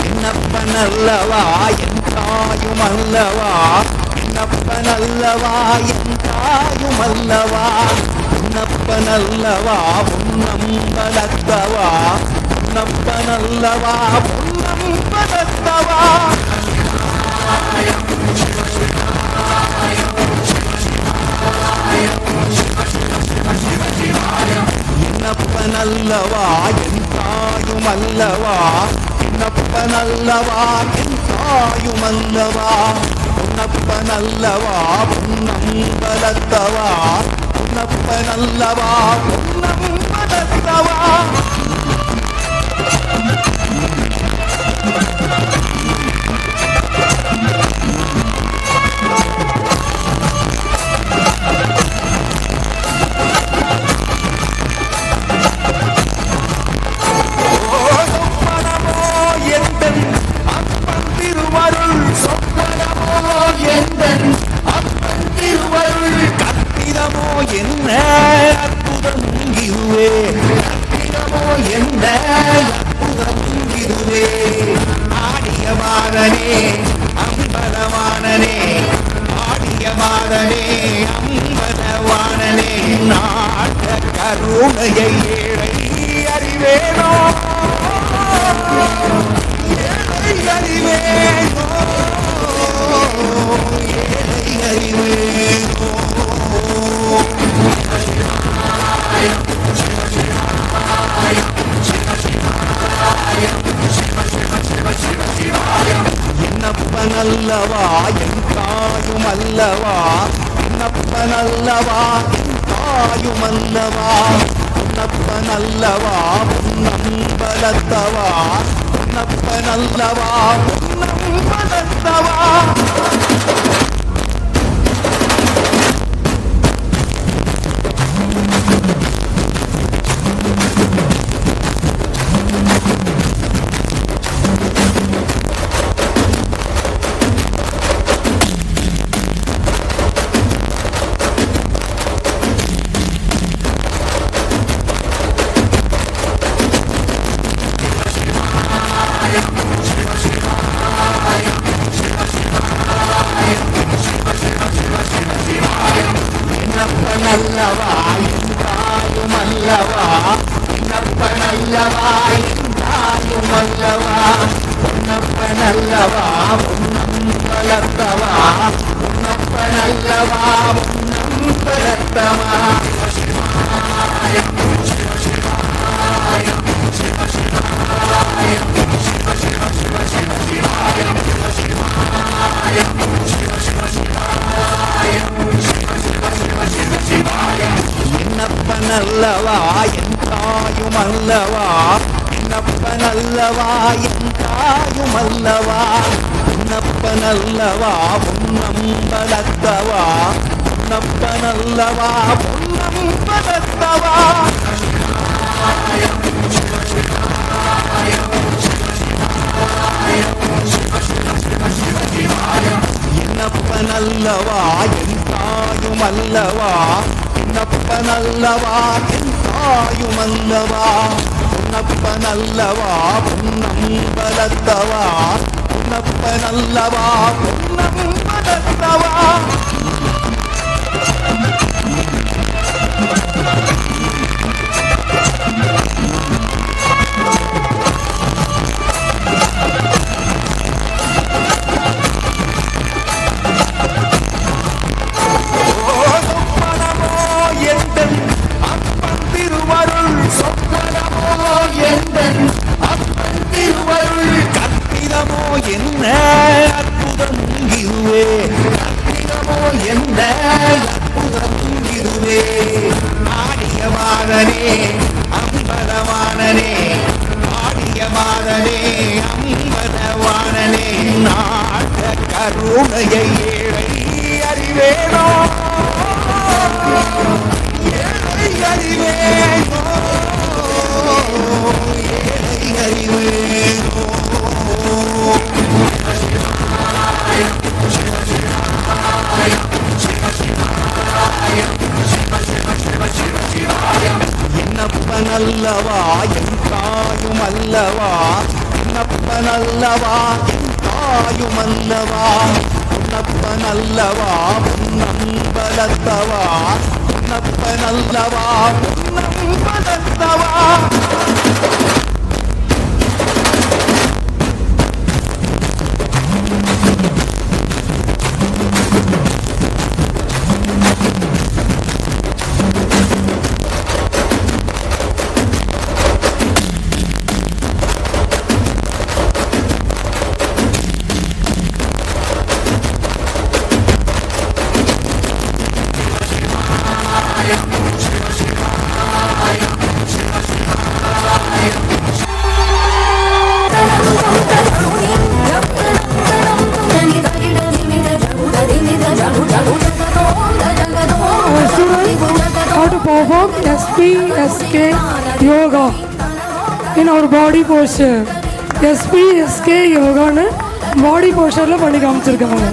என்னப்பனல்லவா என் தாயுமல்லவா, என்னப்பனல்லவா என் தாயுமல்லவா, என்னப்பனல்லவா பொன்னம்பலத்தவா, என்னப்பனல்லவா பொன்னம்பலத்தவா. என்னப்பனல்லவா என் தாயுமல்லவா, என்னப்பனல்லவா என் தாயுமல்லவா, பொன்னப்பனல்லவா பொன்னம்பலத்தவா, பொன்னப்பனல்லவா பொன்னம்பலத்தவா. என்ன அற்புதம் இதுவே, கற்பிதமோ என்ன அற்புதம் இதுவே. ஆடிய மாதனே அம்பலவானனே, ஆடிய மாதனே அம்பலவானனே, நாட்ட கருணையை ஏழை அறிவேனோ, ஏழை அறிவேனோ, ஏழை அறிவேனோ. என்னப்பனல்லவா என் தாயுமல்லவா, என்னப்பனல்லவா என் தாயுமல்லவா, பொன்னப்பனல்லவா பொன்னம்பலத்தவா, பொன்னப்பனல்லவா பொன்னம்பலத்தவா. என்னப்பனல்லவா என் தாயுமல்லவா, என்னப்பனல்லவா என் தாயுமல்லவா, பொன்னப்பனல்லவா பொன்னம்பலத்தவா, பொன்னப்பனல்லவா பொன்னம்பலத்தவா. என்னப்பனல்லவா என் தாயுமல்லவா, என்னப்பனல்லவா என் தாயுமல்லவா, பொன்னப்பனல்லவா பொன்னம்பலத்தவா, பொன்னப்பனல்லவா பொன்னம்பலத்தவா. என்னப்பனல்லவா என் தாயுமல்லவா, என்னப்பனல்லவா என் தாயுமல்லவா, பொன்னப்பனல்லவா பொன்னம்பலத்தவா, பொன்னப்பனல்லவா பொன்னம்பலத்தவா. கற்பிதமோ என்ன அற்புதம் இதுவே, கற்பிதமோ என்ன அற்புதம் இதுவே. ஆடிய மாதனே அம்பலவானனே, ஆடிய மாதனே அம்பலவானனே, நாட்ட கருணையை ஏழை அறிவேனோ, ஏழை அறிவேனோ, ஏழை அறிவேனோ. தாயுமல்லவா பொன்னப்பனல்லவா தாயுமல்லவா பொன்னப்பனல்லவா பொன்னம்பலத்தவா பொன்னப்பனல்லவா பொன்னம்பலத்தவா How to perform SPSK yoga in our body posture. SPSK yoga body posture la பண்ணி காமிச்சிருக்காங்க.